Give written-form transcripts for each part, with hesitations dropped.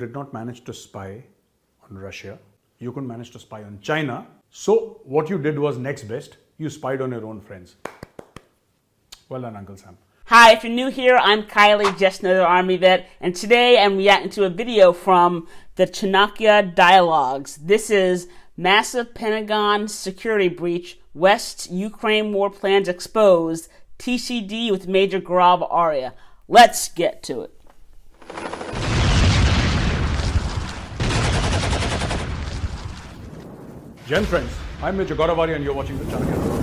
did not manage to spy on Russia. You couldn't manage to spy on China. So what you did was next best. You spied on your own friends. Well done, Uncle Sam. Hi, if you're new here, I'm Kylie, just another Army vet, and today I'm reacting to a video from the Chanakya Dialogues. This is Massive Pentagon Security Breach, West Ukraine War Plans Exposed, TCD with Major Gaurav Arya. Let's get to it. Gen friends, I'm Major Gaurav Arya and you're watching the Chanakya Forum.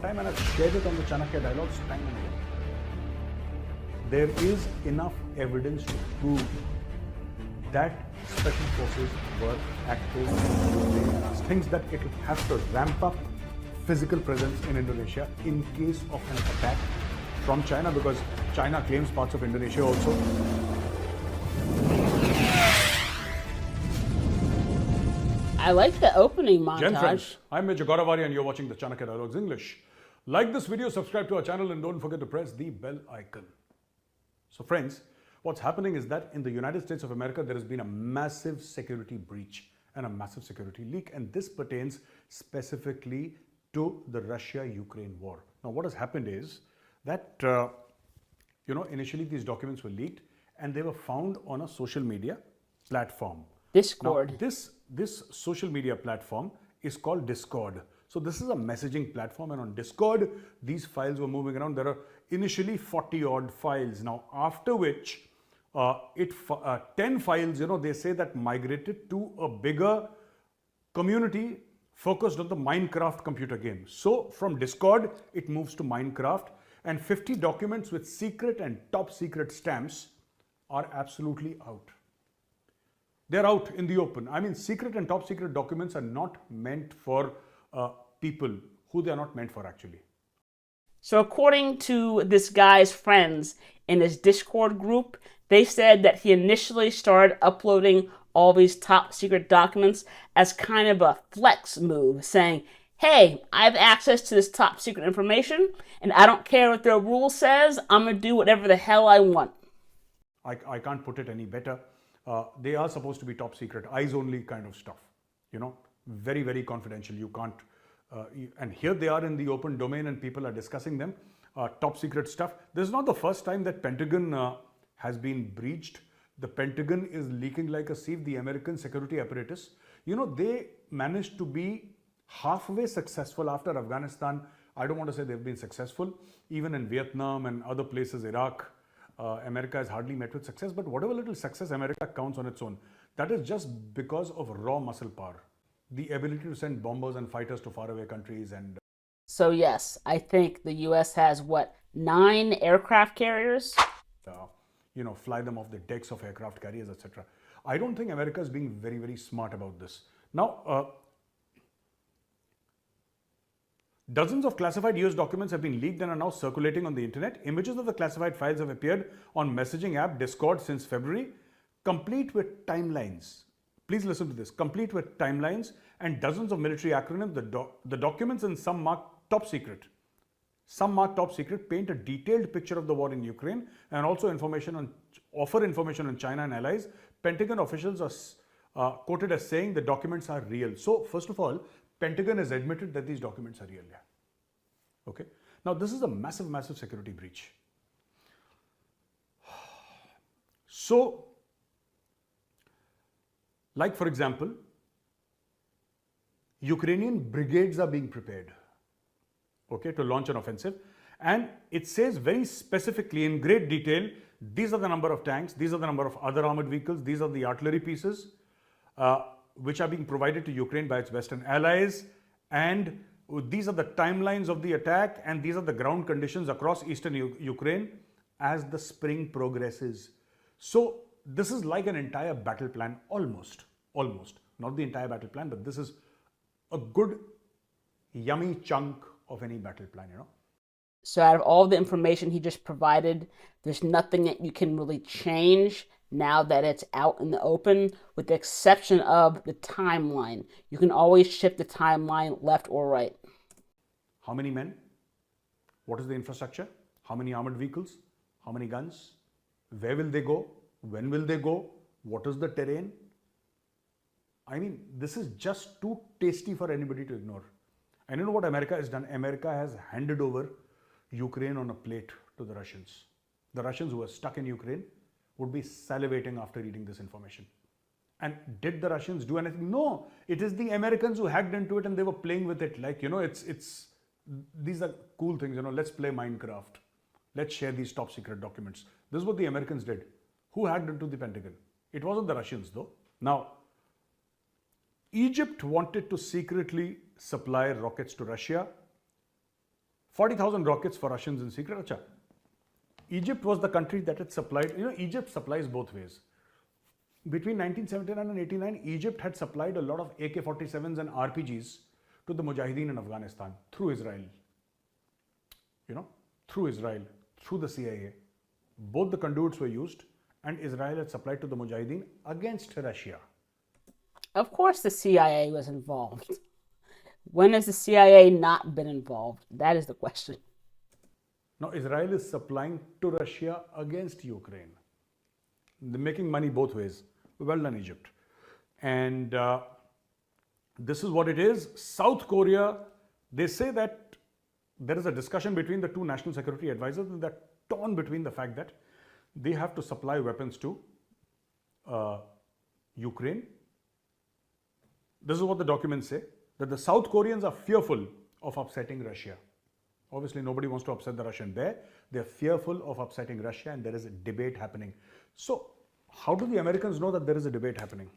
Time and I've shared it on the Chanakya Dialogues time and again. There is enough evidence to prove that special forces were active in things that it will have to ramp up physical presence in Indonesia in case of an attack from China, because China claims parts of Indonesia also. I like the opening montage. Gen friends, I'm Major Gaurav Arya and you're watching the Chanakya Dialogues English. Like this video, subscribe to our channel and don't forget to press the bell icon. So friends, what's happening is that in the United States of America, there has been a massive security breach and a massive security leak, and this pertains specifically to the Russia-Ukraine war. Now what has happened is that, initially these documents were leaked and they were found on a social media platform. Discord. Now, this social media platform is called Discord. So this is a messaging platform, and on Discord, these files were moving around. There are initially 40 odd files. Now, after which 10 files, they say that migrated to a bigger community focused on the Minecraft computer game. So from Discord, it moves to Minecraft, and 50 documents with secret and top secret stamps are absolutely out. They're out in the open. I mean, secret and top secret documents are not meant for people who they are not meant for actually. So according to this guy's friends in his Discord group, they said that he initially started uploading all these top secret documents as kind of a flex move, saying, hey, I have access to this top secret information and I don't care what their rule says, I'm going to do whatever the hell I want. I can't put it any better. They are supposed to be top secret, eyes only kind of stuff, very, very confidential. You can't, and here they are in the open domain and people are discussing them, top secret stuff. This is not the first time that Pentagon has been breached. The Pentagon is leaking like a sieve. The American security apparatus, they managed to be halfway successful after Afghanistan. I don't want to say they've been successful. Even in Vietnam and other places, Iraq, America has hardly met with success, but whatever little success America counts on its own, that is just because of raw muscle power, the ability to send bombers and fighters to faraway countries. And so yes, I think the US has, 9 aircraft carriers? Fly them off the decks of aircraft carriers, etc. I don't think America is being very, very smart about this. Now, dozens of classified US documents have been leaked and are now circulating on the internet. Images of the classified files have appeared on messaging app Discord since February, complete with timelines. Please listen to this. Complete with timelines and dozens of military acronyms. The documents, and some marked top secret. Some marked top secret, paint a detailed picture of the war in Ukraine and also offer information on China and allies. Pentagon officials are quoted as saying the documents are real. So first of all, Pentagon has admitted that these documents are real. Yeah. Okay. Now this is a massive, massive security breach. So, like for example, Ukrainian brigades are being prepared, okay, to launch an offensive. And it says very specifically in great detail, these are the number of tanks, these are the number of other armored vehicles, these are the artillery pieces, which are being provided to Ukraine by its Western allies, and these are the timelines of the attack, and these are the ground conditions across eastern Ukraine as the spring progresses. So this is like an entire battle plan, almost, not the entire battle plan, but this is a good, yummy chunk of any battle plan, So out of all the information he just provided, there's nothing that you can really change now that it's out in the open, with the exception of the timeline. You can always shift the timeline left or right. How many men? What is the infrastructure? How many armored vehicles? How many guns? Where will they go? When will they go? What is the terrain? I mean, this is just too tasty for anybody to ignore. And you know what America has done? America has handed over Ukraine on a plate to the Russians. The Russians who are stuck in Ukraine would be salivating after reading this information. And did the Russians do anything? No, it is the Americans who hacked into it and they were playing with it. Like, these are cool things, let's play Minecraft. Let's share these top secret documents. This is what the Americans did. Who hacked into the Pentagon? It wasn't the Russians though. Now, Egypt wanted to secretly supply rockets to Russia. 40,000 rockets for Russians in secret. Achha. Egypt was the country that had supplied, Egypt supplies both ways. Between 1979 and 89, Egypt had supplied a lot of AK-47s and RPGs to the Mujahideen in Afghanistan through Israel. Through Israel, through the CIA. Both the conduits were used and Israel had supplied to the Mujahideen against Russia. Of course the CIA was involved. When has the CIA not been involved? That is the question. Now Israel is supplying to Russia against Ukraine. They're making money both ways. Well done, Egypt. And this is what it is. South Korea, they say that there is a discussion between the two national security advisors and they're torn between the fact that they have to supply weapons to Ukraine. This is what the documents say, that the South Koreans are fearful of upsetting Russia. Obviously, nobody wants to upset the Russian bear. They're fearful of upsetting Russia and there is a debate happening. So, how do the Americans know that there is a debate happening?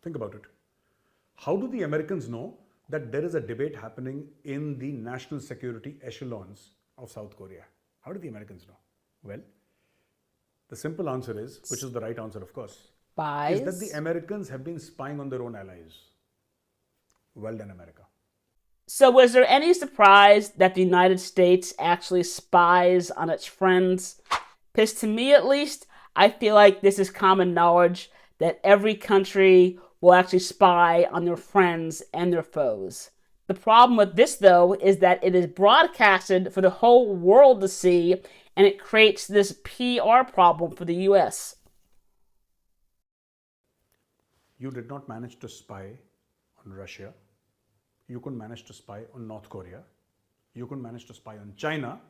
Think about it. How do the Americans know that there is a debate happening in the national security echelons of South Korea? How do the Americans know? Well, the simple answer is, which is the right answer of course, Spies. is that the Americans have been spying on their own allies. Well done, America. So was there any surprise that the United States actually spies on its friends? Because to me at least, I feel like this is common knowledge that every country will actually spy on their friends and their foes. The problem with this, though, is that it is broadcasted for the whole world to see, and it creates this PR problem for the U.S. You did not manage to spy on Russia. You couldn't manage to spy on North Korea. You couldn't manage to spy on China.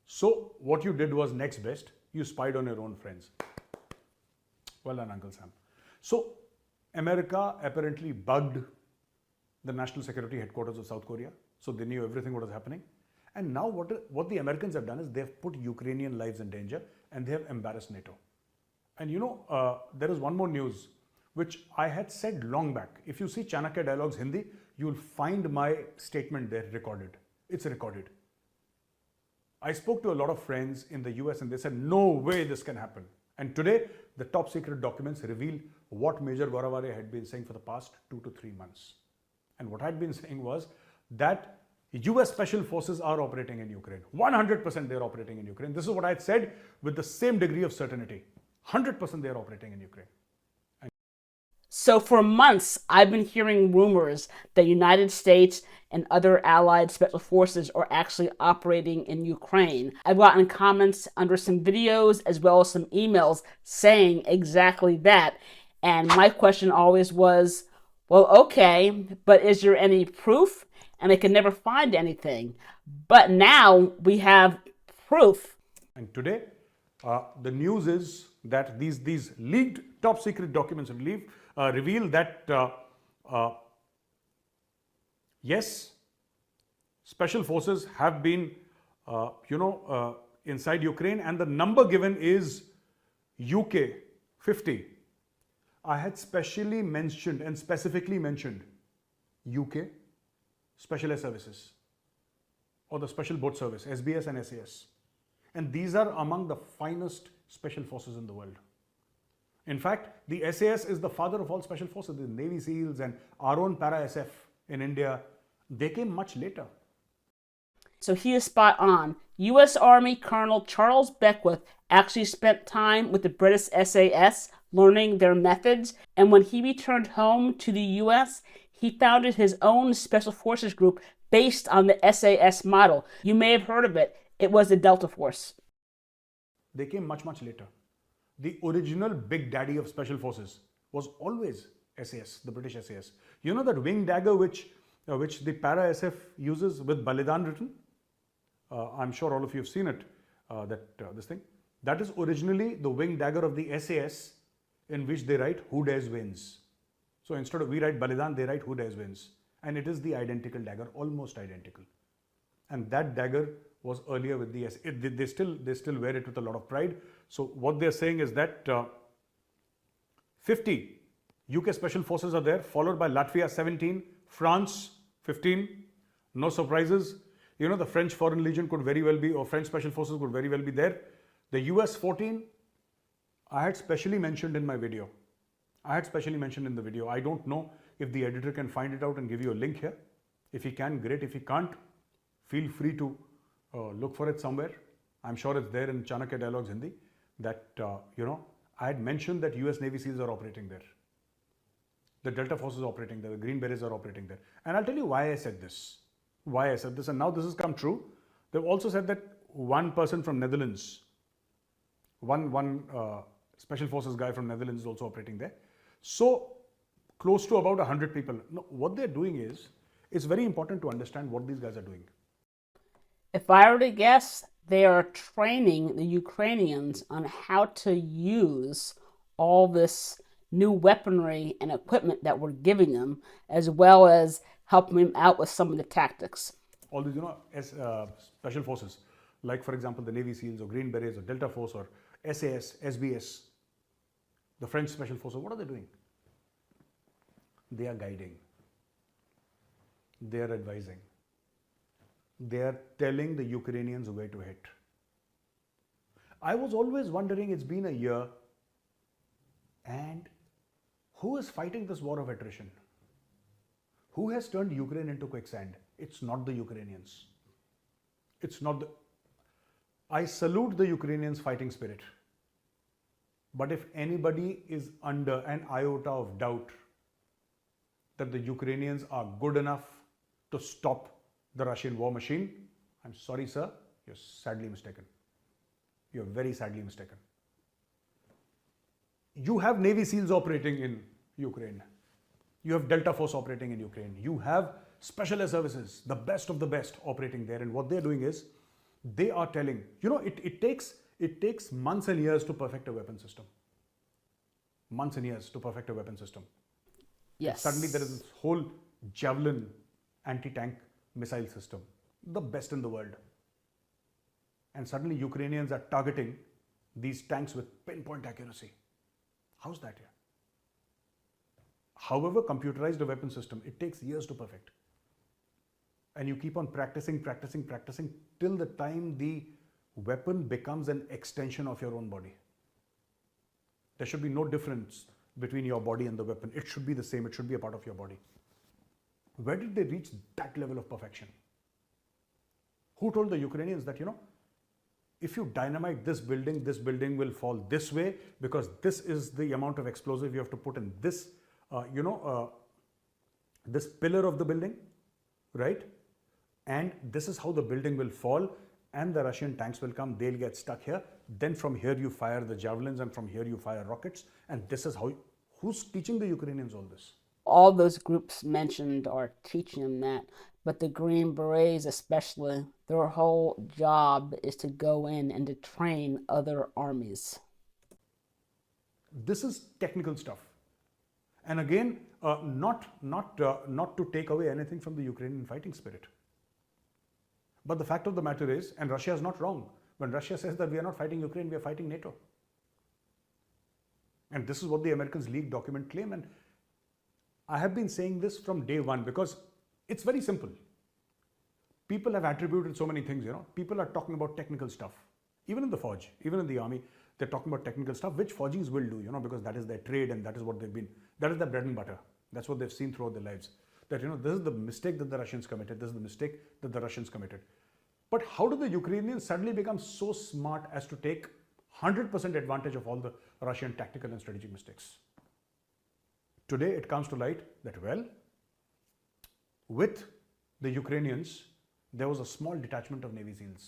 So what you did was next best. You spied on your own friends. Well done, Uncle Sam. So America apparently bugged the national security headquarters of South Korea. So they knew everything what was happening. And now what the Americans have done is they've put Ukrainian lives in danger and they have embarrassed NATO. And there is one more news which I had said long back. If you see Chanakya Dialogues Hindi, you will find my statement there recorded. It's recorded. I spoke to a lot of friends in the US and they said, no way this can happen. And today, the top secret documents reveal what Major Gaurav Arya had been saying for the past 2 to 3 months. And what I'd been saying was that US special forces are operating in Ukraine. 100% they're operating in Ukraine. This is what I had said with the same degree of certainty. 100% they're operating in Ukraine. So for months, I've been hearing rumors that United States and other allied special forces are actually operating in Ukraine. I've gotten comments under some videos as well as some emails saying exactly that. And my question always was, well, okay, but is there any proof? And I could never find anything. But now we have proof. And today, the news is that these leaked top secret documents reveal that yes, special forces have been inside Ukraine, and the number given is UK 50. I had specifically mentioned UK Special Air Services or the Special Boat Service, SBS and SAS. And these are among the finest special forces in the world. In fact, the SAS is the father of all special forces. The Navy SEALs and our own Para-SF in India, they came much later. So he is spot on. U.S. Army Colonel Charles Beckwith actually spent time with the British SAS learning their methods, and when he returned home to the U.S., he founded his own special forces group based on the SAS model. You may have heard of it. It was the Delta Force. They came much, much later. The original big daddy of special forces was always SAS, the British SAS. You know that wing dagger which the para SF uses with Balidan written? I'm sure all of you have seen it, this thing. That is originally the wing dagger of the SAS, in which they write who dares wins. So instead of we write Balidan, they write who dares wins. And it is the identical dagger, almost identical. And that dagger was earlier with the they still wear it with a lot of pride. So what they're saying is that 50 UK special forces are there, followed by Latvia 17, France 15. No surprises. You know, the French Foreign Legion could very well be, or French special forces could very well be there. The US 14, I had specially mentioned in my video. I don't know if the editor can find it out and give you a link here. If he can, great. If he can't, feel free to look for it somewhere. I'm sure it's there in Chanakya Dialogues Hindi. That, I had mentioned that US Navy SEALs are operating there. The Delta Force is operating there. The Green Berets are operating there. And I'll tell you why I said this. And now this has come true. They've also said that one person from Netherlands, one special forces guy from Netherlands is also operating there. So close to about 100 people. Now, what they're doing is, it's very important to understand what these guys are doing. If I were to guess, they are training the Ukrainians on how to use all this new weaponry and equipment that we're giving them, as well as helping them out with some of the tactics. All these, special forces, like for example, the Navy SEALs or Green Berets or Delta Force or SAS, SBS, the French special forces, what are they doing? They are guiding. They are advising. They are telling the Ukrainians where to hit. I was always wondering, it's been a year, and who is fighting this war of attrition? Who has turned Ukraine into quicksand? It's not the Ukrainians. I salute the Ukrainians' fighting spirit. But if anybody is under an iota of doubt that the Ukrainians are good enough to stop the Russian war machine, I'm sorry, sir, you're sadly mistaken. You're very sadly mistaken. You have Navy SEALs operating in Ukraine. You have Delta Force operating in Ukraine. You have Special Air Services, the best of the best, operating there. And what they're doing is, they are telling, it takes months and years to perfect a weapon system. Months and years to perfect a weapon system. Yes. Suddenly there is this whole Javelin anti-tank missile system, the best in the world. And suddenly Ukrainians are targeting these tanks with pinpoint accuracy. How's that here? However computerized a weapon system, it takes years to perfect. And you keep on practicing till the time the weapon becomes an extension of your own body. There should be no difference between your body and the weapon. It should be the same. It should be a part of your body. Where did they reach that level of perfection? Who told the Ukrainians that, if you dynamite this building will fall this way because this is the amount of explosive you have to put in this, this pillar of the building, right? And this is how the building will fall, and the Russian tanks will come, they'll get stuck here. Then from here you fire the javelins, and from here you fire rockets. And this is how, who's teaching the Ukrainians all this? All those groups mentioned are teaching them that, but the Green Berets especially, their whole job is to go in and to train other armies. This is technical stuff. And again, not to take away anything from the Ukrainian fighting spirit. But the fact of the matter is, and Russia is not wrong, when Russia says that we are not fighting Ukraine, we are fighting NATO. And this is what the Americans' leaked document claim. And I have been saying this from day one because it's very simple. People have attributed so many things, People are talking about technical stuff. Even in the Fauj, even in the army, they're talking about technical stuff, which Faujis will do, because that is their trade and that is what they've been, that is their bread and butter. That's what they've seen throughout their lives. That, this is the mistake that the Russians committed. This is the mistake that the Russians committed. But how do the Ukrainians suddenly become so smart as to take 100% advantage of all the Russian tactical and strategic mistakes? Today, it comes to light that, with the Ukrainians, there was a small detachment of Navy SEALs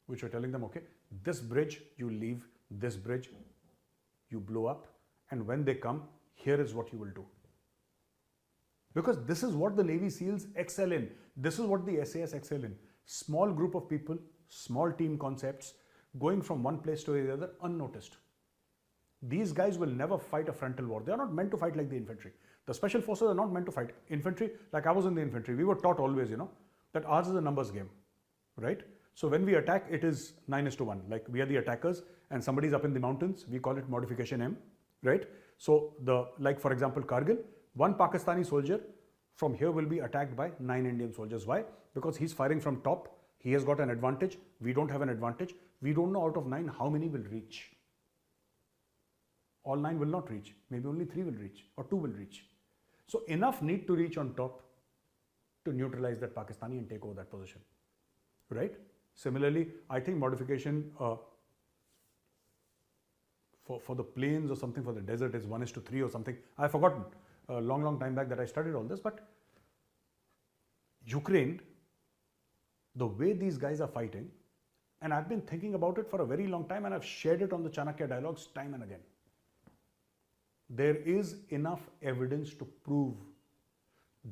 which were telling them, okay, this bridge you leave, this bridge you blow up, and when they come, here is what you will do. Because this is what the Navy SEALs excel in. This is what the SAS excel in. Small group of people, small team concepts, going from one place to the other unnoticed. These guys will never fight a frontal war. They are not meant to fight like the infantry. The special forces are not meant to fight. Infantry, like I was in the infantry, we were taught always, that ours is a numbers game, right? So when we attack, it is 9:1. Like we are the attackers and somebody's up in the mountains, we call it modification M, right? So like for example, Kargil, one Pakistani soldier from here will be attacked by 9 Indian soldiers. Why? Because he's firing from top. He has got an advantage. We don't have an advantage. We don't know out of 9 how many will reach. All 9 will not reach. Maybe only 3 will reach or 2 will reach. So enough need to reach on top to neutralize that Pakistani and take over that position, right? Similarly, I think modification for the plains or something for the desert is 1:3 or something. I've forgotten a long time back that I studied all this, but Ukraine, the way these guys are fighting, and I've been thinking about it for a very long time and I've shared it on the Chanakya Dialogues time and again. There is enough evidence to prove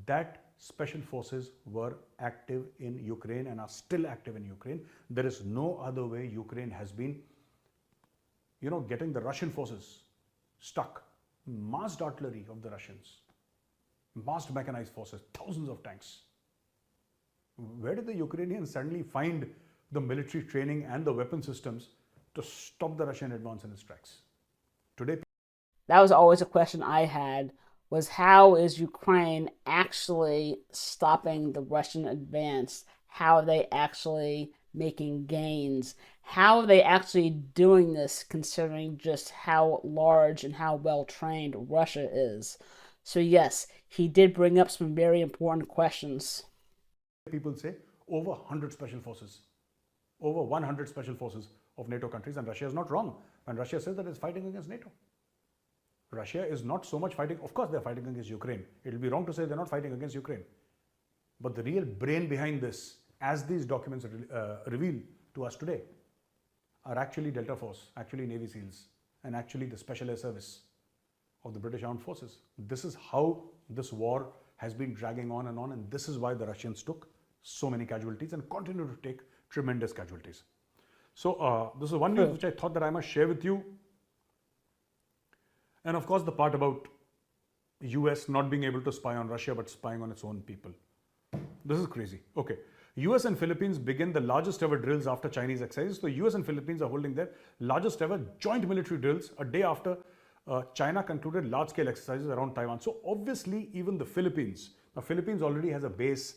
that special forces were active in Ukraine and are still active in Ukraine. There is no other way Ukraine has been, getting the Russian forces stuck. Massed artillery of the Russians, massed mechanized forces, thousands of tanks. Where did the Ukrainians suddenly find the military training and the weapon systems to stop the Russian advance in its tracks? Today, that was always a question I had, was how is Ukraine actually stopping the Russian advance? How are they actually making gains? How are they actually doing this considering just how large and how well trained Russia is? So yes, he did bring up some very important questions. people say over 100 special forces, over 100 special forces of NATO countries, and Russia is not wrong when Russia says that it's fighting against NATO. Russia is not so much fighting, of course they're fighting against Ukraine. It will be wrong to say they're not fighting against Ukraine. But the real brain behind this, as these documents reveal to us today, are actually Delta Force, actually Navy SEALs, and actually the Special Air Service of the British Armed Forces. This is how this war has been dragging on, and this is why the Russians took so many casualties and continue to take tremendous casualties. So this is one news which I thought that I must share with you. And of course the part about US not being able to spy on Russia but spying on its own people. This is crazy. Okay. US and Philippines begin the largest ever drills after Chinese exercises. So US and Philippines are holding their largest ever joint military drills a day after China concluded large-scale exercises around Taiwan. So obviously even the Philippines, now Philippines already has a base.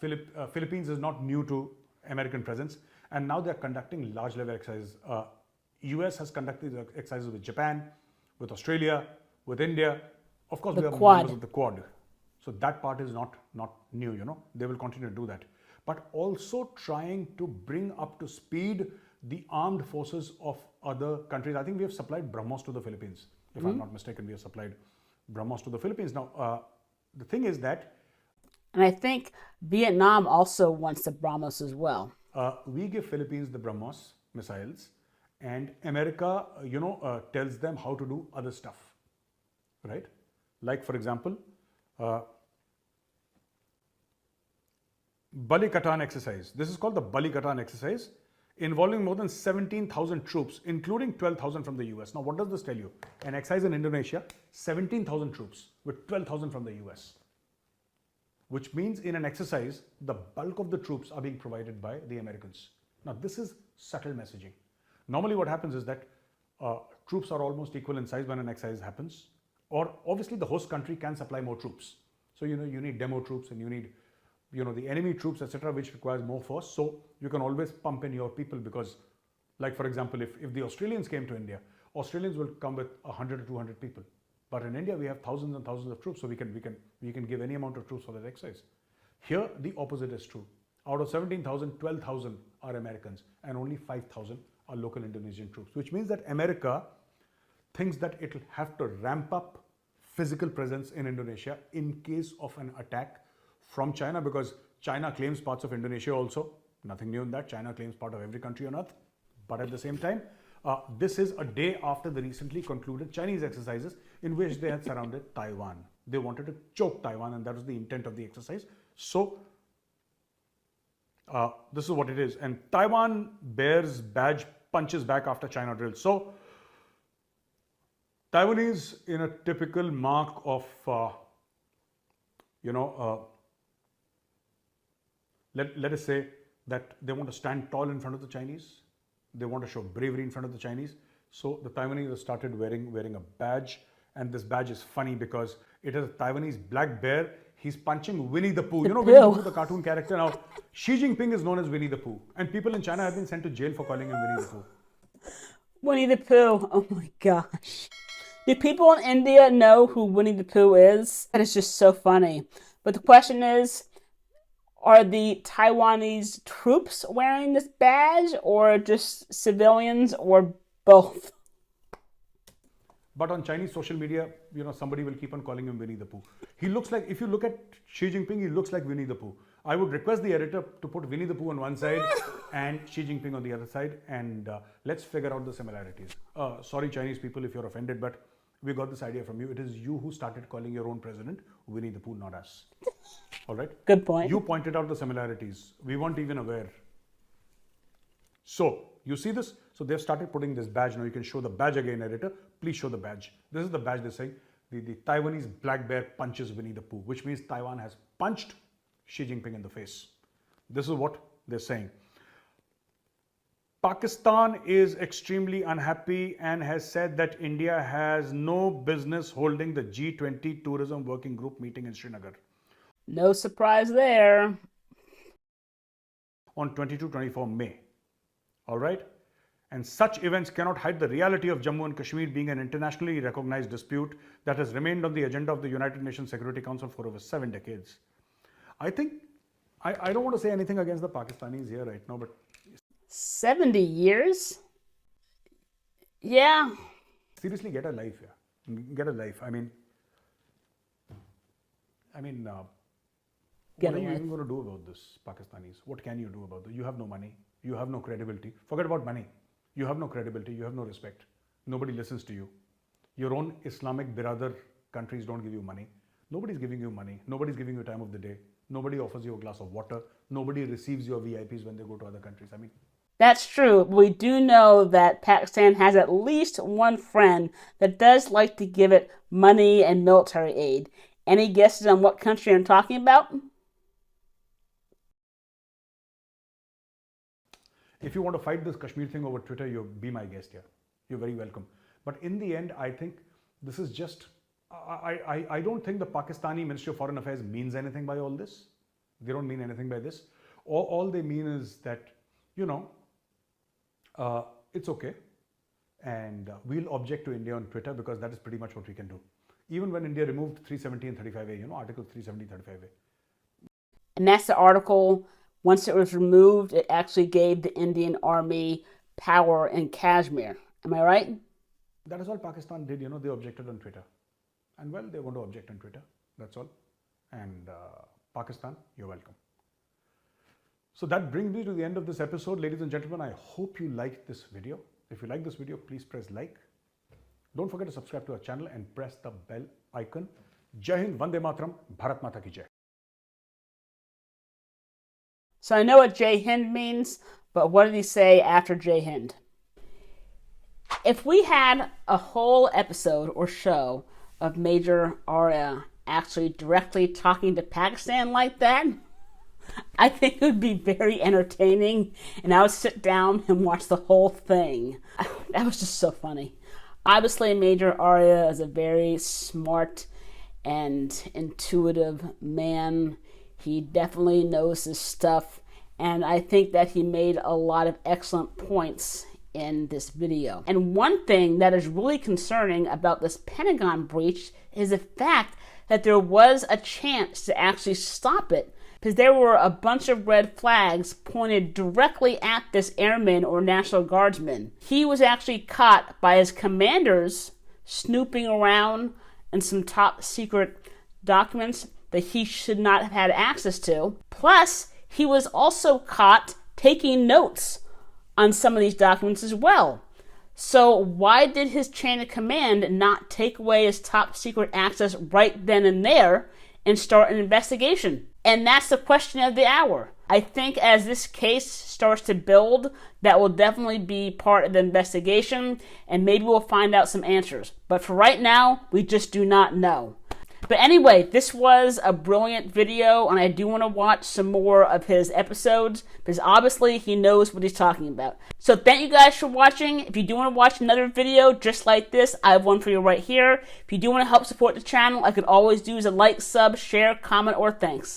Philippines is not new to American presence, and now they're conducting large-level exercises. US has conducted exercises with Japan, with Australia, with India. Of course, we are members of the Quad. So that part is not new, They will continue to do that. But also trying to bring up to speed the armed forces of other countries. I think we have supplied BrahMos to the Philippines. If I'm not mistaken, we have supplied BrahMos to the Philippines. Now, the thing is that... And I think Vietnam also wants the BrahMos as well. We give Philippines the BrahMos missiles, and America, tells them how to do other stuff, right? Like, for example, Balikatan exercise. This is called the Balikatan exercise, involving more than 17,000 troops, including 12,000 from the US. Now, what does this tell you? An exercise in Indonesia, 17,000 troops with 12,000 from the US. Which means in an exercise, the bulk of the troops are being provided by the Americans. Now, this is subtle messaging. Normally what happens is that troops are almost equal in size when an exercise happens, or obviously the host country can supply more troops. So, you need demo troops and you need, the enemy troops, etc., which requires more force. So you can always pump in your people because, like for example, if the Australians came to India, Australians will come with 100 to 200 people. But in India, we have thousands and thousands of troops, so we can give any amount of troops for that exercise. Here, the opposite is true. Out of 17,000, 12,000 are Americans, and only 5,000 are local Indonesian troops, which means that America thinks that it will have to ramp up physical presence in Indonesia in case of an attack from China, because China claims parts of Indonesia also. Nothing new in that. China claims part of every country on earth. But at the same time, this is a day after the recently concluded Chinese exercises in which they had surrounded Taiwan. They wanted to choke Taiwan, and that was the intent of the exercise. So, this is what it is. And Taiwan bears badge punches back after China drills. So, Taiwanese, in a typical mark of, let us say that they want to stand tall in front of the Chinese. They want to show bravery in front of the Chinese. So the Taiwanese have started wearing a badge. And this badge is funny because it is a Taiwanese black bear. He's punching Winnie the Pooh. You know Winnie the Pooh, the cartoon character? Now, Xi Jinping is known as Winnie the Pooh. And people in China have been sent to jail for calling him Winnie the Pooh. Winnie the Pooh. Oh my gosh. Do people in India know who Winnie the Pooh is? That is just so funny. But the question is, are the Taiwanese troops wearing this badge, or just civilians, or both? But on Chinese social media, somebody will keep on calling him Winnie the Pooh. He looks like, if you look at Xi Jinping, he looks like Winnie the Pooh. I would request the editor to put Winnie the Pooh on one side and Xi Jinping on the other side, and let's figure out the similarities. Sorry, Chinese people, if you're offended, but we got this idea from you. It is you who started calling your own president Winnie the Pooh, not us. All right? Good point. You pointed out the similarities. We weren't even aware. So, you see this? So, they've started putting this badge. Now, you can show the badge again, editor. Please show the badge. This is the badge they're saying. The Taiwanese black bear punches Winnie the Pooh, which means Taiwan has punched Xi Jinping in the face. This is what they're saying. Pakistan is extremely unhappy and has said that India has no business holding the G20 Tourism Working Group meeting in Srinagar. No surprise there. On 22-24 May. All right? And such events cannot hide the reality of Jammu and Kashmir being an internationally recognized dispute that has remained on the agenda of the United Nations Security Council for over 7 decades. I think, I don't want to say anything against the Pakistanis here right now, but 70 years? Yeah. Seriously, get a life, yeah. Get a life. I mean, what are you even going to do about this, Pakistanis? What can you do about this? You have no money. You have no credibility. Forget about money. You have no credibility. You have no respect. Nobody listens to you. Your own Islamic Biradar countries don't give you money. Nobody's giving you money. Nobody's giving you time of the day. Nobody offers you a glass of water. Nobody receives your VIPs when they go to other countries. I mean, that's true. We do know that Pakistan has at least one friend that does like to give it money and military aid. Any guesses on what country I'm talking about? If you want to fight this Kashmir thing over Twitter, you be my guest here. You're very welcome. But in the end, I think this is just, I don't think the Pakistani Ministry of Foreign Affairs means anything by all this. They don't mean anything by this. All they mean is that, it's okay. And we'll object to India on Twitter because that is pretty much what we can do. Even when India removed 370 and 35A, Article 370, 35A. And that's the article. Once it was removed, it actually gave the Indian Army power in Kashmir. Am I right? That is all Pakistan did, they objected on Twitter. And well, they want to object on Twitter. That's all. And Pakistan, you're welcome. So that brings me to the end of this episode. Ladies and gentlemen, I hope you liked this video. If you like this video, please press like. Don't forget to subscribe to our channel and press the bell icon. Jai Hind, Vande Mataram, Bharat Mata ki Jai. So I know what Jai Hind means, but what did he say after Jai Hind? If we had a whole episode or show of Major Arya actually directly talking to Pakistan like that, I think it would be very entertaining, and I would sit down and watch the whole thing. That was just so funny. Obviously, Major Arya is a very smart and intuitive man. He definitely knows his stuff, and I think that he made a lot of excellent points in this video. And one thing that is really concerning about this Pentagon breach is the fact that there was a chance to actually stop it, because there were a bunch of red flags pointed directly at this airman or National Guardsman. He was actually caught by his commanders snooping around in some top secret documents that he should not have had access to. Plus, he was also caught taking notes on some of these documents as well. So why did his chain of command not take away his top secret access right then and there and start an investigation? And that's the question of the hour. I think as this case starts to build, that will definitely be part of the investigation, and maybe we'll find out some answers. But for right now, we just do not know. But anyway, this was a brilliant video, and I do want to watch some more of his episodes, because obviously he knows what he's talking about. So thank you guys for watching. If you do want to watch another video just like this, I have one for you right here. If you do want to help support the channel, I could always do is a like, sub, share, comment, or thanks.